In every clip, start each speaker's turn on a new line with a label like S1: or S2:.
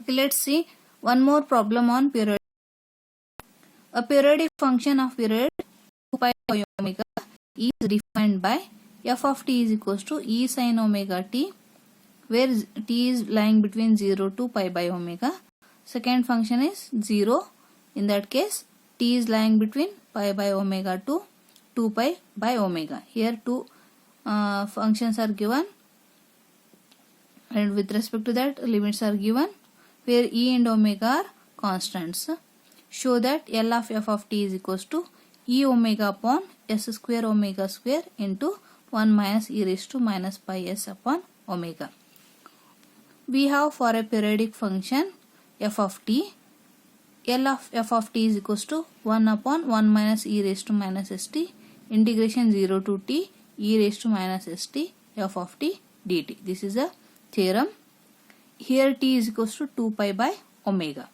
S1: Okay, let's see one more problem on period. A periodic function of period 2 pi by omega is defined by f of t is equals to e sin omega t, where t is lying between 0 to pi by omega. Second function is 0. In that case, t is lying between pi by omega to 2 pi by omega. Here two functions are given, and with respect to that limits are given, where e and omega are constants. Show that L of f of t is equals to e omega upon s square omega square into 1 minus e raised to minus pi s upon omega. We have for a periodic function f of t, L of f of t is equals to 1 upon 1 minus e raised to minus st integration 0 to t e raised to minus st f of t dt. This is a theorem. Here t is equals to 2 pi by omega.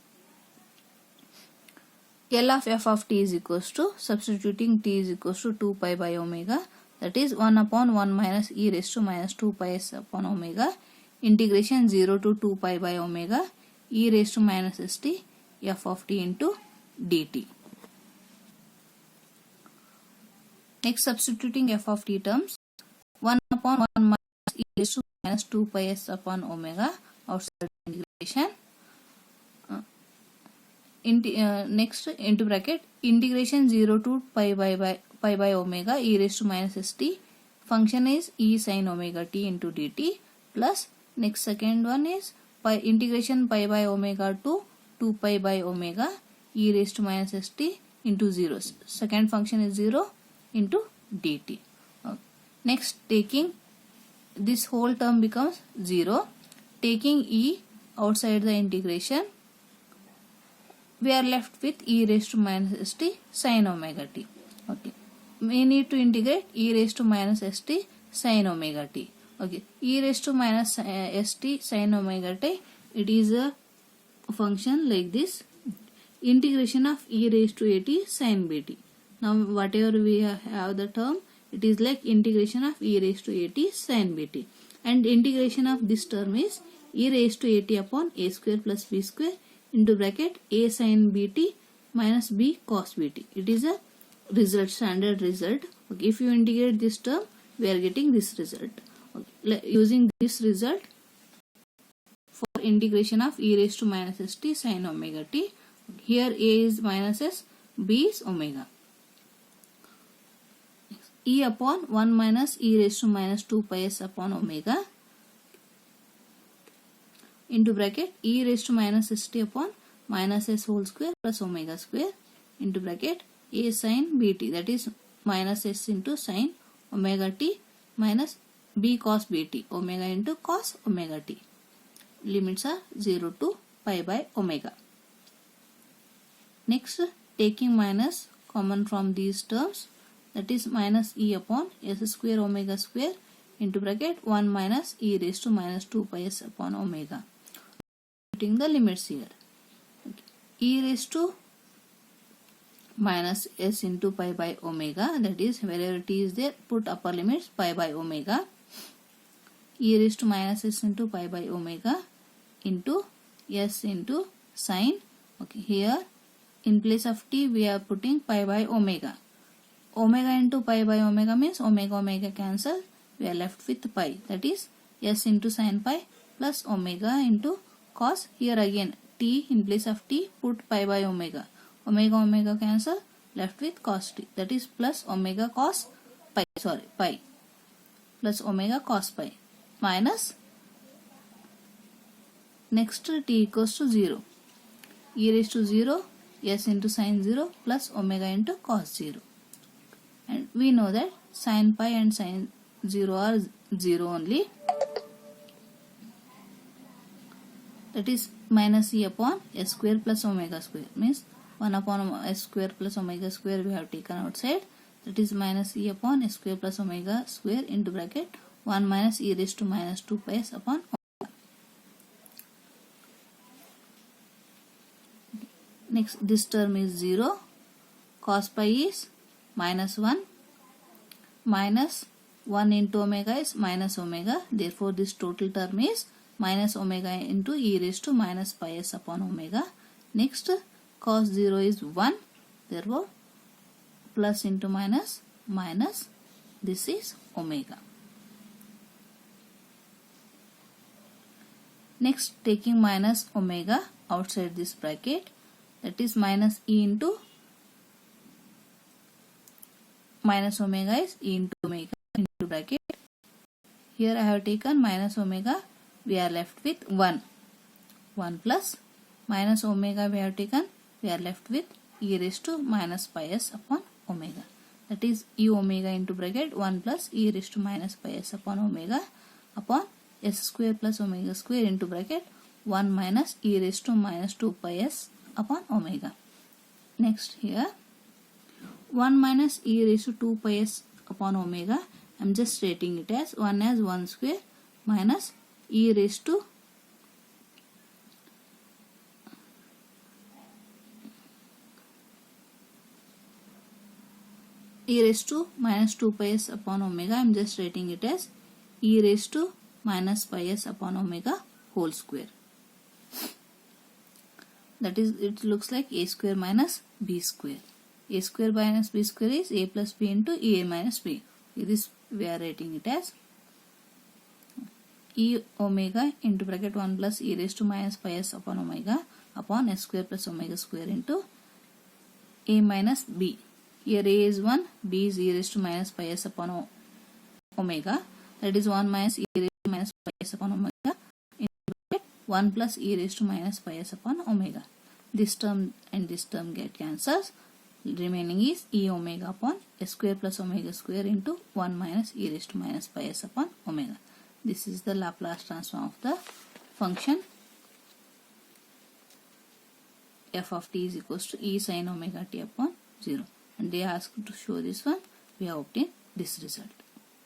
S1: L of f of t is equals to, substituting t is equals to 2 pi by omega, that is 1 upon 1 minus e raised to minus 2 pi s upon omega integration 0 to 2 pi by omega e raised to minus st f of t into dt. Next, substituting f of t terms, 1 upon 1 minus e raised to minus 2 pi s upon omega outside integration. Next, into bracket integration 0 to pi by omega e raised to minus st, function is e sin omega t into dt, plus next second one is integration pi by omega to 2 pi by omega e raised to minus st into 0. Second function is 0 into dt. Next, taking this whole term becomes 0. Taking e outside the integration, we are left with e raised to minus st sin omega t. Okay, we need to integrate e raised to minus st sin omega t. Okay, e raised to minus st sin omega t, it is a function like this, integration of e raised to at sin bt. Now whatever we have the term, it is like integration of e raised to at sin bt, and integration of this term is e raised to at upon a square plus b square into bracket a sin bt minus b cos bt. It is a result, standard result. Okay, if you integrate this term, we are getting this result. Okay, using this result for integration of e raised to minus st sin omega t, here a is minus s, b is omega. E upon 1 minus e raised to minus 2 pi s upon omega into bracket e raised to minus st upon minus s whole square plus omega square into bracket a sin bt, that is minus s into sin omega t minus b cos bt, omega into cos omega t. Limits are 0 to pi by omega. Next, taking minus common from these terms, that is minus e upon s square omega square into bracket 1 minus e raised to minus 2 pi s upon omega. Putting the limits here. Okay. E raised to minus s into pi by omega, that is wherever t is there, put upper limits pi by omega, e raised to minus s into pi by omega into s into sine. Okay, here in place of t we are putting pi by omega. Omega into pi by omega means omega cancel, we are left with pi, that is s into sin pi plus omega into cos. Here again t in place of t put pi by omega, omega cancel, left with cos t, that is plus omega cos pi, pi plus omega cos pi minus next t equals to 0, e raised to 0, s into sin 0 plus omega into cos 0, and we know that sin pi and sin 0 are 0 only, that is minus e upon s square plus omega square, means 1 upon s square plus omega square we have taken outside, that is minus e upon s square plus omega square into bracket 1 minus e raised to minus 2 pi s upon omega. Next, this term is 0, cos pi is minus 1, minus 1 into omega is minus omega, therefore this total term is minus omega into e raised to minus pi s upon omega. Next, cos 0 is 1. Therefore, plus into minus, minus, this is omega. Next, taking minus omega outside this bracket, that is minus e into minus omega is e into omega into bracket. Here I have taken minus omega, we are left with 1. 1 plus minus omega we have taken, we are left with e raised to minus pi s upon omega. That is e omega into bracket 1 plus e raised to minus pi s upon omega upon s square plus omega square into bracket 1 minus e raised to minus 2 pi s upon omega. Next here 1 minus e raised to 2 pi s upon omega, I am just stating it as 1 square minus e raised to minus 2 pi s upon omega. I am just writing it as e raised to minus pi s upon omega whole square. That is, it looks like a square minus b square. A square minus b square is a plus b into a minus b. This we are writing it as e omega into bracket 1 plus e raised to minus pi s upon omega upon s square plus omega square into a minus b. Here a is 1, b is e raised to minus pi s upon omega. That is 1 minus e raised to minus pi s upon omega into bracket 1 plus e raised to minus pi s upon omega. This term and this term get cancels. Remaining is e omega upon s square plus omega square into 1 minus e raised to minus pi s upon omega. This is the Laplace transform of the function f of t is equals to e sin omega t upon 0. And they asked to show this one, we have obtained this result.